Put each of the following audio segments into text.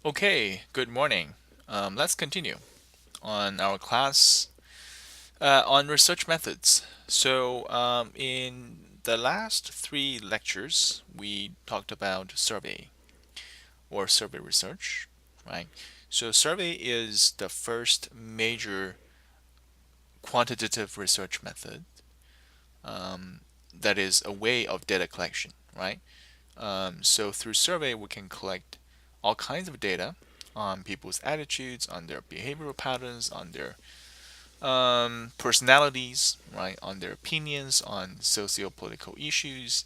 Okay, good morning. Let's continue on our class on research methods. In the last three lectures, we talked about survey or survey research, right? So, survey is the first major quantitative research method that is a way of data collection, right? So, through survey, we can collect all kinds of data on people's attitudes, on their behavioral patterns, on their personalities, right, on their opinions on socio-political issues,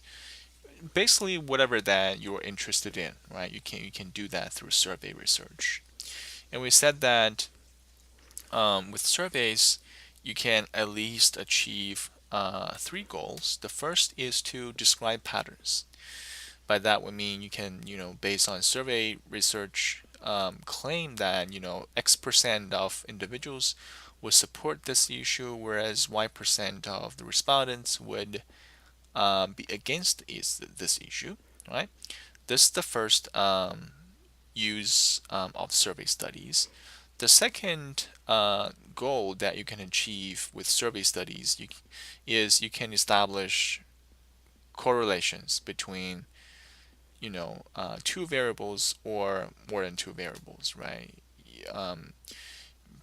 basically whatever that you're interested in, right? You can do that through survey research. And we said that with surveys, you can at least achieve three goals. The first is to describe patterns. By that we mean you can, based on survey research, claim that X% of individuals would support this issue, whereas Y% of the respondents would be against this issue, right? This is the first use of survey studies. The second goal that you can achieve with survey studies is you can establish correlations between two variables or more than two variables, right? Um,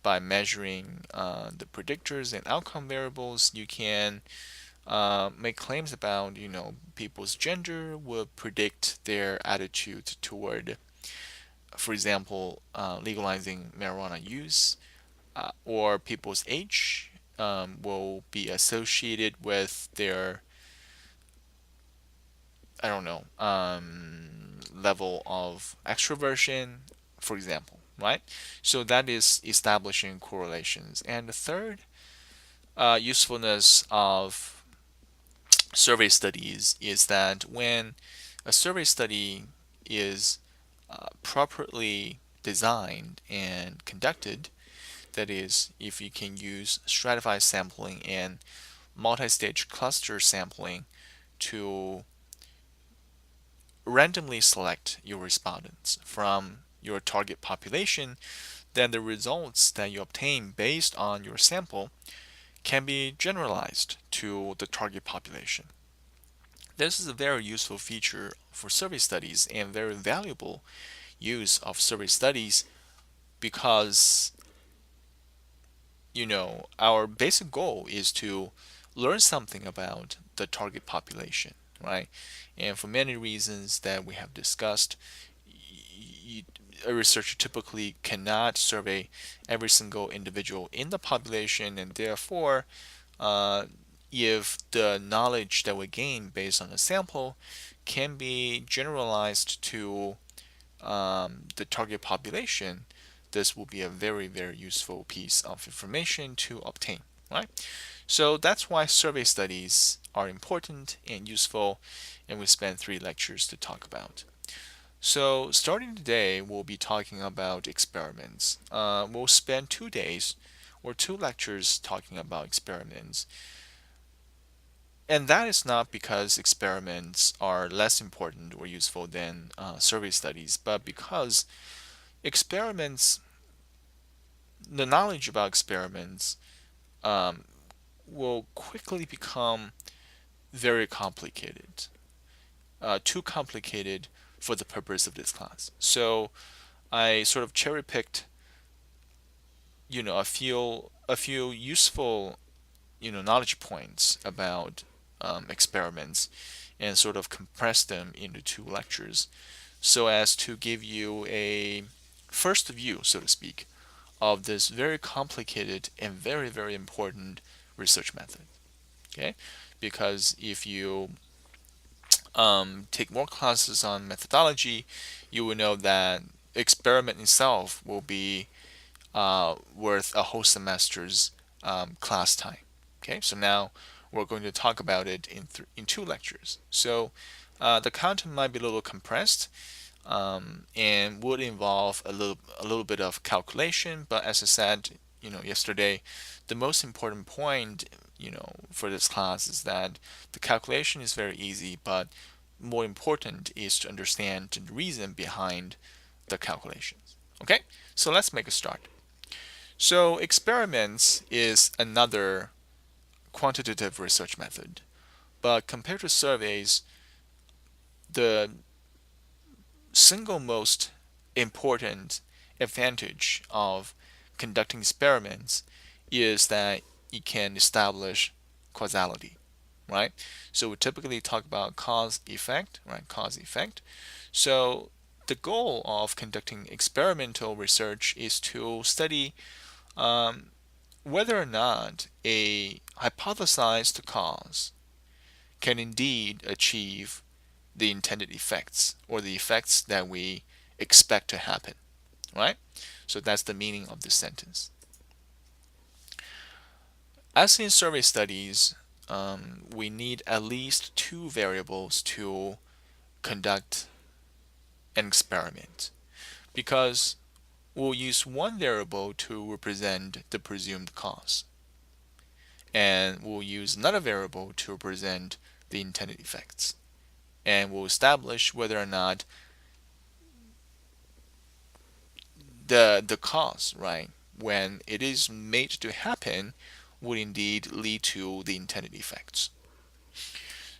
by measuring the predictors and outcome variables, you can make claims about, people's gender will predict their attitude toward, for example, legalizing marijuana use, or people's age will be associated with their, I don't know, level of extroversion, for example, right? So that is establishing correlations. And the third usefulness of survey studies is that when a survey study is properly designed and conducted, that is, if you can use stratified sampling and multi-stage cluster sampling to randomly select your respondents from your target population, then the results that you obtain based on your sample can be generalized to the target population. This is a very useful feature for survey studies and very valuable use of survey studies because our basic goal is to learn something about the target population, right? And for many reasons that we have discussed, a researcher typically cannot survey every single individual in the population, and therefore, uh, if the knowledge that we gain based on a sample can be generalized to the target population, this will be a very, very useful piece of information to obtain, right? So that's why survey studies are important and useful, and we spent three lectures to talk about. So starting today, we'll be talking about experiments. We'll spend 2 days or two lectures talking about experiments. And that is not because experiments are less important or useful than survey studies, but because experiments, the knowledge about experiments um, will quickly become very complicated, too complicated for the purpose of this class. So I sort of cherry picked, a few useful, knowledge points about experiments and sort of compressed them into two lectures so as to give you a first view, so to speak, of this very complicated and very, very important research method. Okay, because if you take more classes on methodology, you will know that experiment itself will be worth a whole semester's class time. Okay, so now we're going to talk about it in two lectures. So the content might be a little compressed, and would involve a little bit of calculation. But as I said, yesterday, the most important point, for this class is that the calculation is very easy, but more important is to understand the reason behind the calculations. Okay, so let's make a start. So experiments is another quantitative research method, but compared to surveys, the single most important advantage of conducting experiments is that you can establish causality, right? So we typically talk about cause effect, right? Cause effect. So the goal of conducting experimental research is to study um, whether or not a hypothesized cause can indeed achieve the intended effects or the effects that we expect to happen, right? So that's the meaning of this sentence. As in survey studies, we need at least two variables to conduct an experiment because we'll use one variable to represent the presumed cause, and we'll use another variable to represent the intended effects. And we'll establish whether or not the cause, right, when it is made to happen, would indeed lead to the intended effects.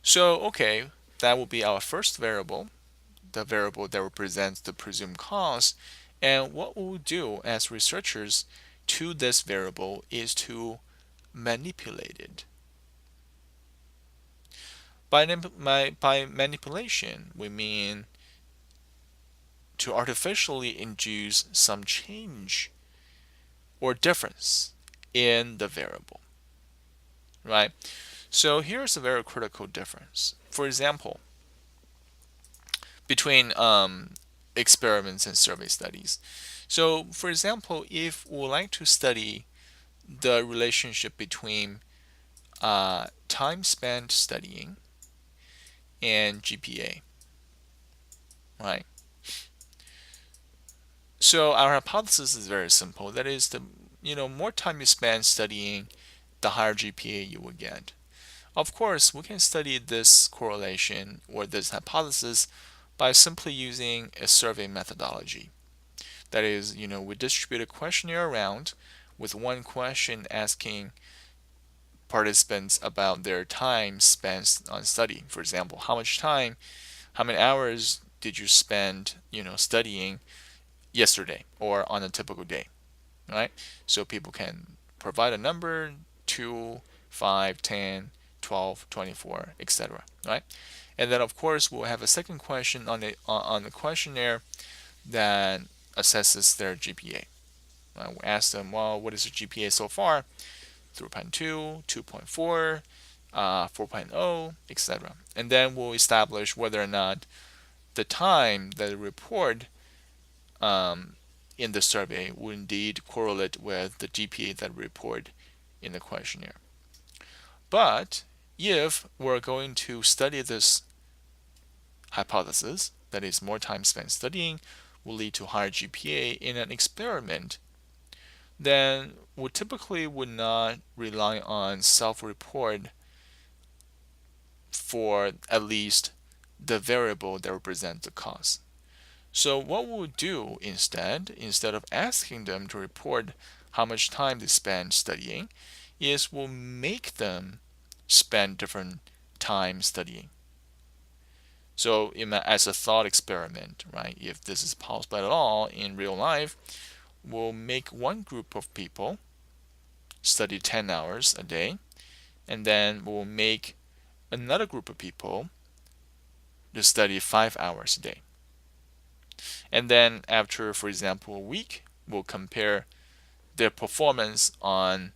So, okay, that will be our first variable, the variable that represents the presumed cause. And what we'll do as researchers to this variable is to manipulate it. By manipulation, we mean to artificially induce some change or difference in the variable, right? So here's a very critical difference. For example, between experiments and survey studies. So, for example, if we would like to study the relationship between time spent studying and GPA, right? So our hypothesis is very simple. That is, the more time you spend studying, the higher GPA you will get. Of course, we can study this correlation or this hypothesis by simply using a survey methodology. That is, we distribute a questionnaire around with one question asking participants about their time spent on study. For example, how many hours did you spend, studying yesterday or on a typical day, right? So people can provide a number, 2, 5, 10, 12, 24, etc., right? And then of course we'll have a second question on the questionnaire that assesses their GPA. We ask them, well, what is your GPA so far? 3.2, 2.4, 4.0, etc. And then we'll establish whether or not the time that they report in the survey will indeed correlate with the GPA that we report in the questionnaire. But if we're going to study this hypothesis, that is, more time spent studying will lead to higher GPA in an experiment, then we typically would not rely on self-report for at least the variable that represents the cause. So what we'll do instead of asking them to report how much time they spend studying, is we'll make them spend different time studying. So as a thought experiment, right, if this is possible at all in real life, we'll make one group of people study 10 hours a day, and then we'll make another group of people to study 5 hours a day. And then after, for example, a week, we'll compare their performance on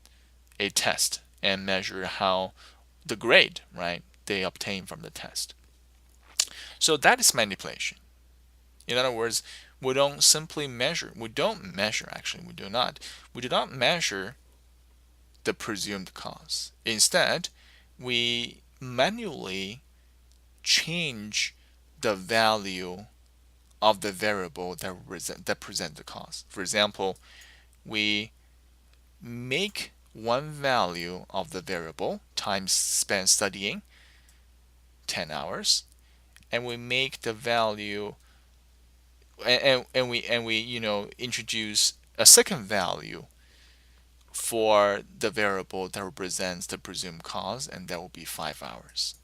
a test and measure how the grade, right, they obtain from the test. So that is manipulation. In other words, we don't measure the presumed cause. Instead, we manually change the value of the variable that present the cause. For example, we make one value of the variable, time spent studying, 10 hours, and we make the value and we introduce a second value for the variable that represents the presumed cause, and that will be 5 hours.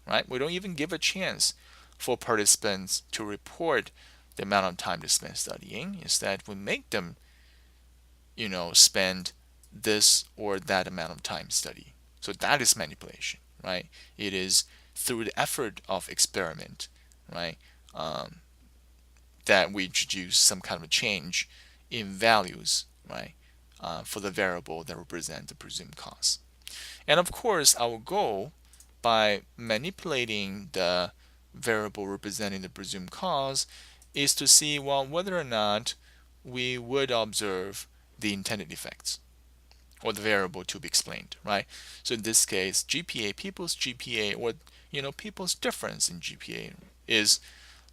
Right? We don't even give a chance for participants to report the amount of time they spend studying. Instead, we make them, spend this or that amount of time studying. So that is manipulation, right? It is through the effort of experiment, right, um, that we introduce some kind of a change in values, right, for the variable that represent the presumed cause. And of course, our goal by manipulating the variable representing the presumed cause is to see, well, whether or not we would observe the intended effects or the variable to be explained, right? So in this case, GPA, people's GPA, or people's difference in GPA is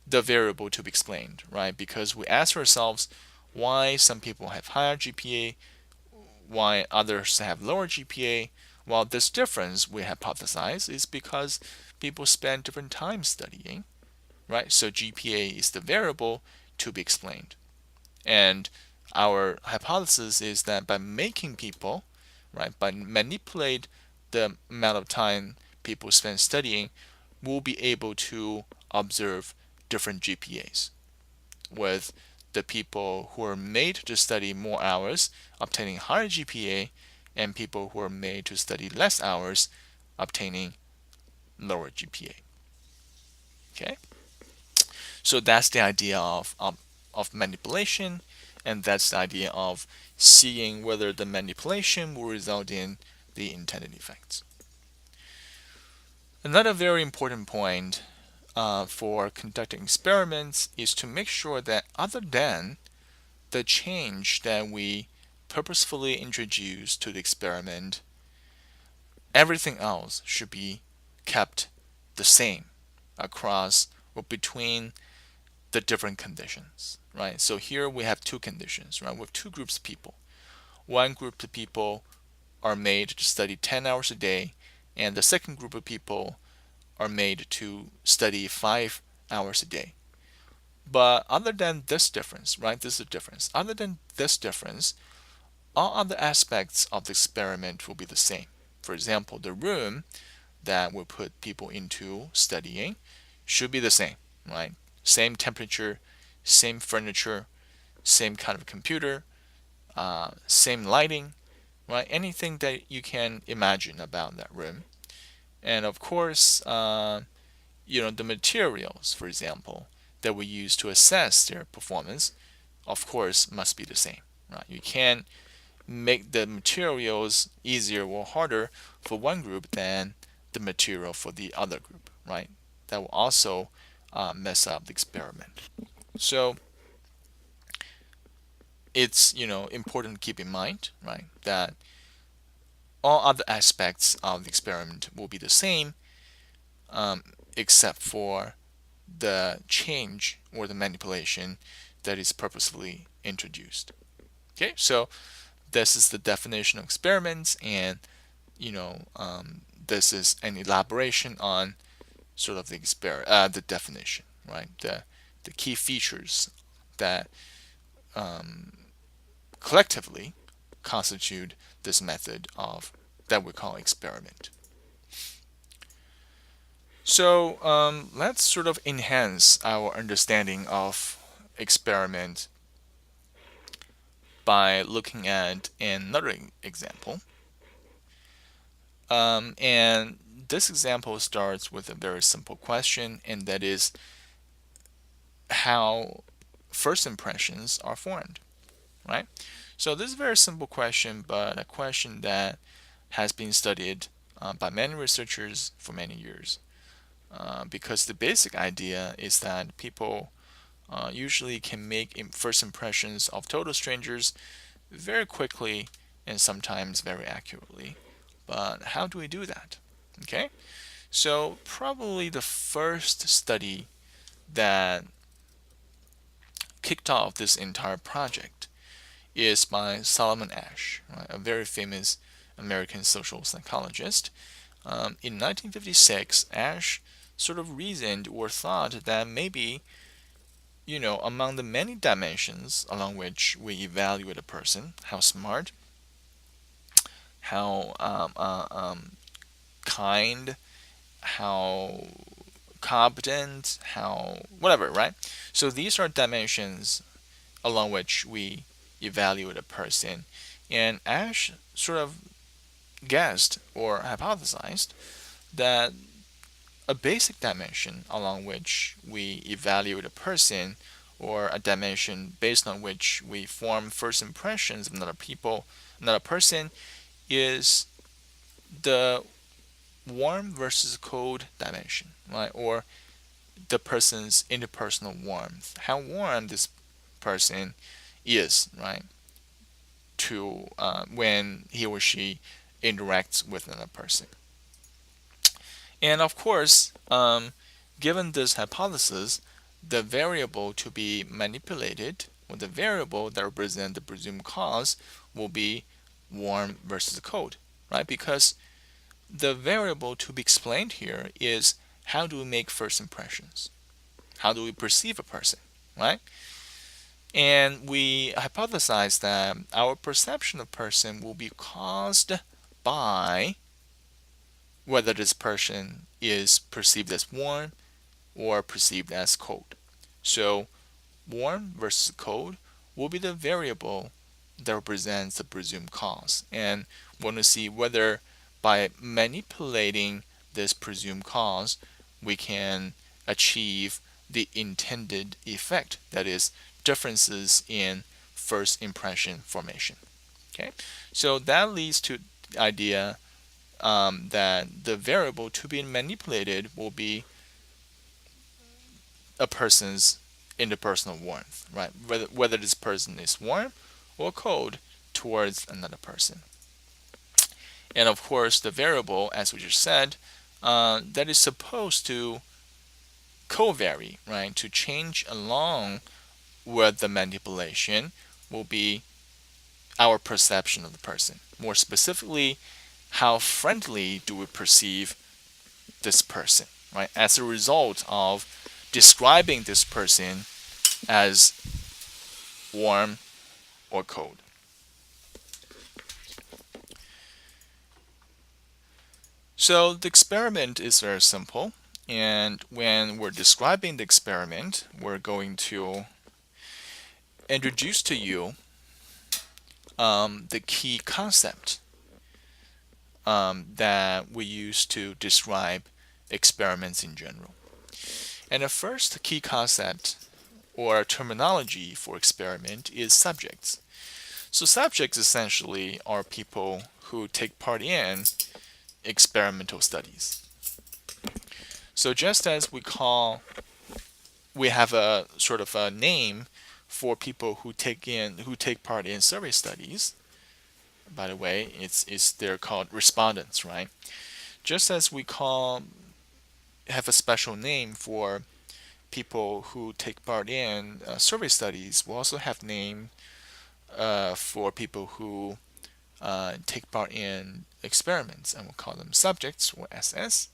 the variable to be explained, right? Because we ask ourselves why some people have higher GPA, why others have lower GPA. Well, this difference we hypothesize is because people spend different time studying, right? So GPA is the variable to be explained. And our hypothesis is that by making people, right, by manipulate the amount of time people spend studying, we'll be able to observe different GPAs, with the people who are made to study more hours obtaining higher GPA, and people who are made to study less hours obtaining lower GPA. Okay, so that's the idea of manipulation, and that's the idea of seeing whether the manipulation will result in the intended effects. Another very important point for conducting experiments is to make sure that other than the change that we purposefully introduce to the experiment, everything else should be kept the same across or between the different conditions, right? So here we have two conditions, right? We have two groups of people. One group of people are made to study 10 hours a day, and the second group of people are made to study 5 hours a day. But other than this difference, right? This is a difference. Other than this difference, all other aspects of the experiment will be the same. For example, the room that we put people into studying should be the same, right? Same temperature, same furniture, same kind of computer, same lighting, right? Anything that you can imagine about that room. And of course, the materials, for example, that we use to assess their performance, of course, must be the same, right? You can't make the materials easier or harder for one group than the material for the other group, right? That will also mess up the experiment. So it's important to keep in mind, right, that all other aspects of the experiment will be the same, except for the change or the manipulation that is purposefully introduced. Okay, so this is the definition of experiments, and this is an elaboration on sort of the definition, right? The key features that collectively constitute this method of that we call experiment. So let's sort of enhance our understanding of experiment by looking at another example. And this example starts with a very simple question, and that is how first impressions are formed, right? So this is a very simple question, but a question that has been studied by many researchers for many years. Because the basic idea is that people usually can make first impressions of total strangers very quickly and sometimes very accurately. But how do we do that? Okay, so probably the first study that kicked off this entire project is by Solomon Asch, right, a very famous American social psychologist. In 1956, Asch sort of reasoned or thought that maybe among the many dimensions along which we evaluate a person, how smart, how kind, how competent, how whatever, right? So these are dimensions along which we evaluate a person. And Ash sort of guessed or hypothesized that a basic dimension along which we evaluate a person, or a dimension based on which we form first impressions of another person, is the warm versus cold dimension, right? Or the person's interpersonal warmth, how warm this person is, right? To when he or she interacts with another person. And of course, given this hypothesis, the variable to be manipulated, or the variable that represents the presumed cause, will be warm versus cold, right? Because the variable to be explained here is, how do we make first impressions? How do we perceive a person, right? And we hypothesize that our perception of person will be caused by whether this person is perceived as warm or perceived as cold. So warm versus cold will be the variable that represents the presumed cause. And we want to see whether by manipulating this presumed cause, we can achieve the intended effect, that is, differences in first impression formation. Okay, so that leads to the idea that the variable to be manipulated will be a person's interpersonal warmth, right? Whether this person is warm or cold towards another person. And of course, the variable, as we just said, that is supposed to co-vary, right? To change along with the manipulation will be our perception of the person. More specifically, how friendly do we perceive this person, right? As a result of describing this person as warm or cold. So the experiment is very simple, and when we're describing the experiment, we're going to introduce to you the key concept that we use to describe experiments in general. And the first key concept or terminology for experiment is subjects. So subjects essentially are people who take part in experimental studies. So just as we have a sort of a name for people who take part in survey studies. By the way, they're called respondents, right? Just as we have a special name for people who take part in survey studies, we also have name for people who take part in experiments, and we'll call them subjects, or SS.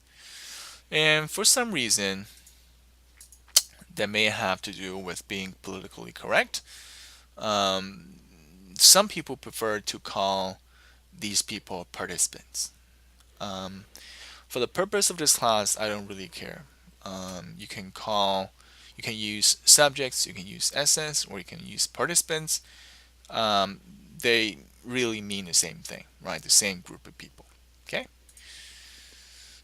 And for some reason that may have to do with being politically correct, some people prefer to call these people participants. For the purpose of this class, I don't really care. You can use subjects, you can use SS, or you can use participants. They really mean the same thing, right? The same group of people. Okay.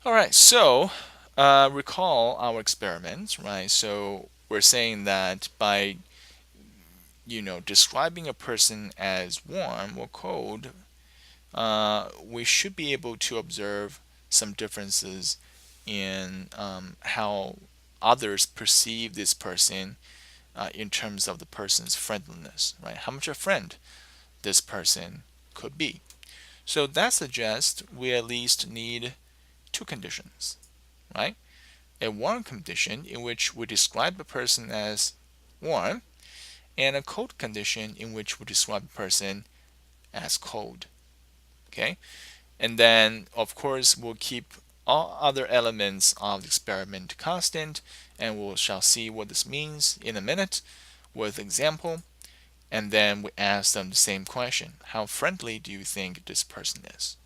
All right. So recall our experiments, right? So we're saying that by describing a person as warm or cold, we should be able to observe some differences in how others perceive this person in terms of the person's friendliness, right? How much a friend this person could be. So that suggests we at least need two conditions, right? A warm condition in which we describe a person as warm, and a cold condition in which we describe a person as cold. Okay? And then, of course, we'll keep all other elements of the experiment constant, and we shall see what this means in a minute with example. And then we ask them the same question: how friendly do you think this person is?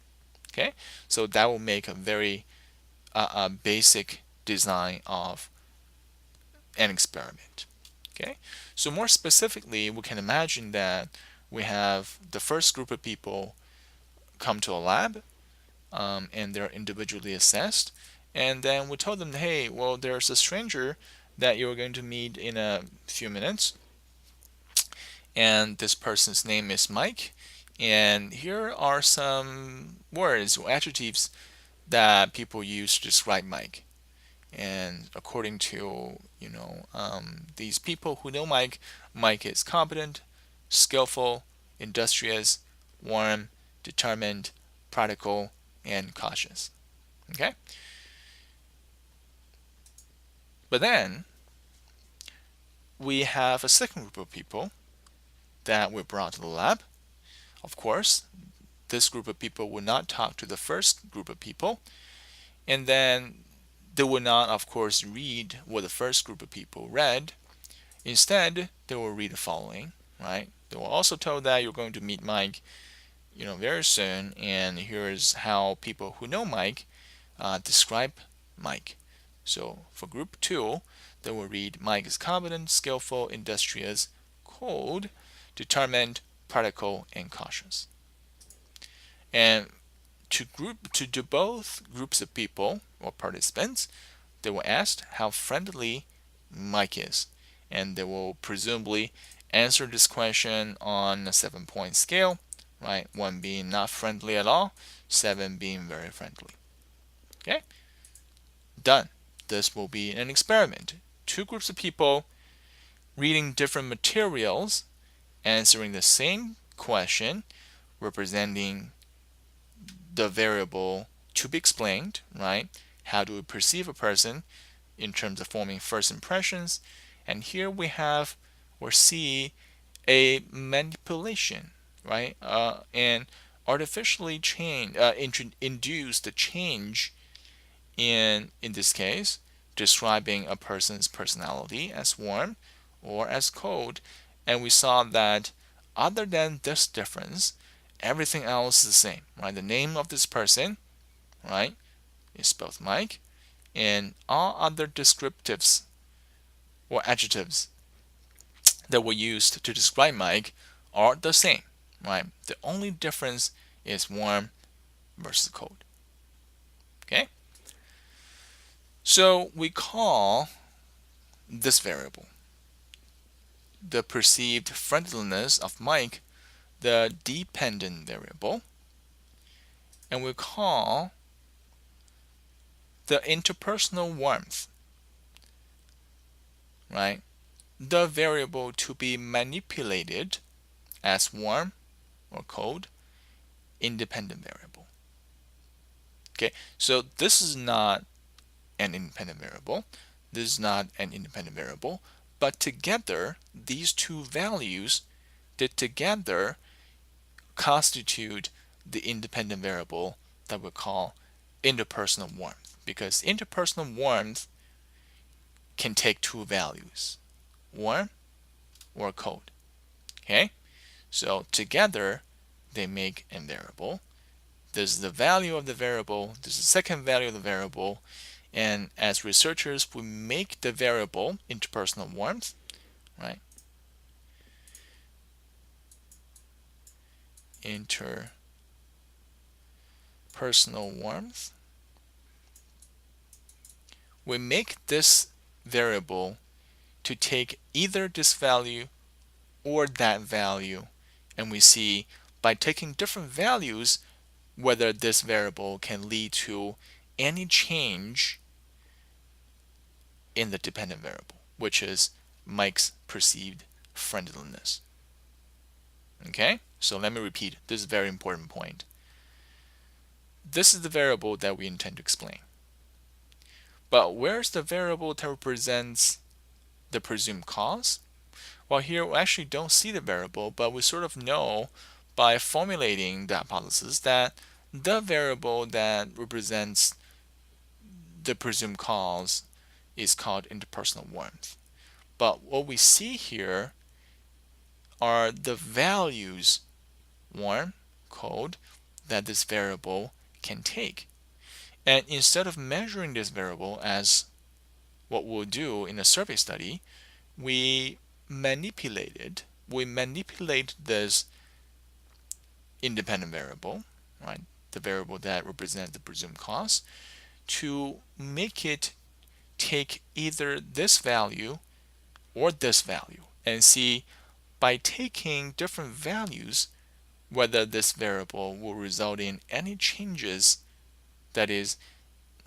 Okay, so that will make a very basic design of an experiment. Okay, so more specifically, we can imagine that we have the first group of people come to a lab, and they're individually assessed, and then we told them, hey, well, there's a stranger that you're going to meet in a few minutes, and this person's name is Mike, and here are some words or adjectives that people use to describe Mike. And according to these people who know Mike, Mike is competent, skillful, industrious, warm, determined, practical, and cautious. Okay? But then we have a second group of people that we brought to the lab. Of course, this group of people will not talk to the first group of people, and then they will not, of course, read what the first group of people read. Instead, they will read the following, right? They will also tell that you're going to meet Mike, very soon, and here's how people who know Mike describe Mike. So for group 2, they will read: Mike is competent, skillful, industrious, cold, determined, practical, and cautious. And to both groups of people or participants, they will ask how friendly Mike is, and they will presumably answer this question on a 7-point scale, right? 1 being not friendly at all, 7 being very friendly. Okay? Done. This will be an experiment. 2 groups of people reading different materials, answering the same question, representing the variable to be explained, right? How do we perceive a person in terms of forming first impressions? And here we have or see a manipulation, right? And artificially induce the change in this case, describing a person's personality as warm or as cold. And we saw that other than this difference, everything else is the same, right? The name of this person, right, is spelled Mike, and all other descriptives or adjectives that were used to describe Mike are the same, right? The only difference is warm versus cold. Okay? So we call this variable, the perceived friendliness of Mike, the dependent variable, and we call the interpersonal warmth, right, the variable to be manipulated as warm or cold, independent variable. Okay, so this is not an independent variable. This is not an independent variable, but together, these two values that together constitute the independent variable that we call interpersonal warmth, because interpersonal warmth can take 2 values, warm or cold. Okay, so together they make a variable. This is the value of the variable, this is the second value of the variable, and as researchers we make the variable interpersonal warmth, right? Interpersonal warmth. We make this variable to take either this value or that value, and we see by taking different values whether this variable can lead to any change in the dependent variable, which is Mike's perceived friendliness. Okay, so let me repeat, this is a very important point. This is the variable that we intend to explain. But where's the variable that represents the presumed cause? Well, here we actually don't see the variable, but we sort of know by formulating the hypothesis that the variable that represents the presumed cause is called interpersonal warmth. But what we see here are the values, warm, cold, that this variable can take. And instead of measuring this variable as what we'll do in a survey study, we manipulate this independent variable, right? The variable that represents the presumed cause, to make it take either this value or this value and see by taking different values whether this variable will result in any changes, that is,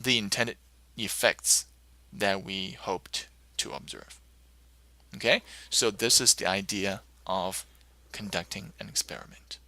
the intended effects that we hoped to observe. Okay, so this is the idea of conducting an experiment.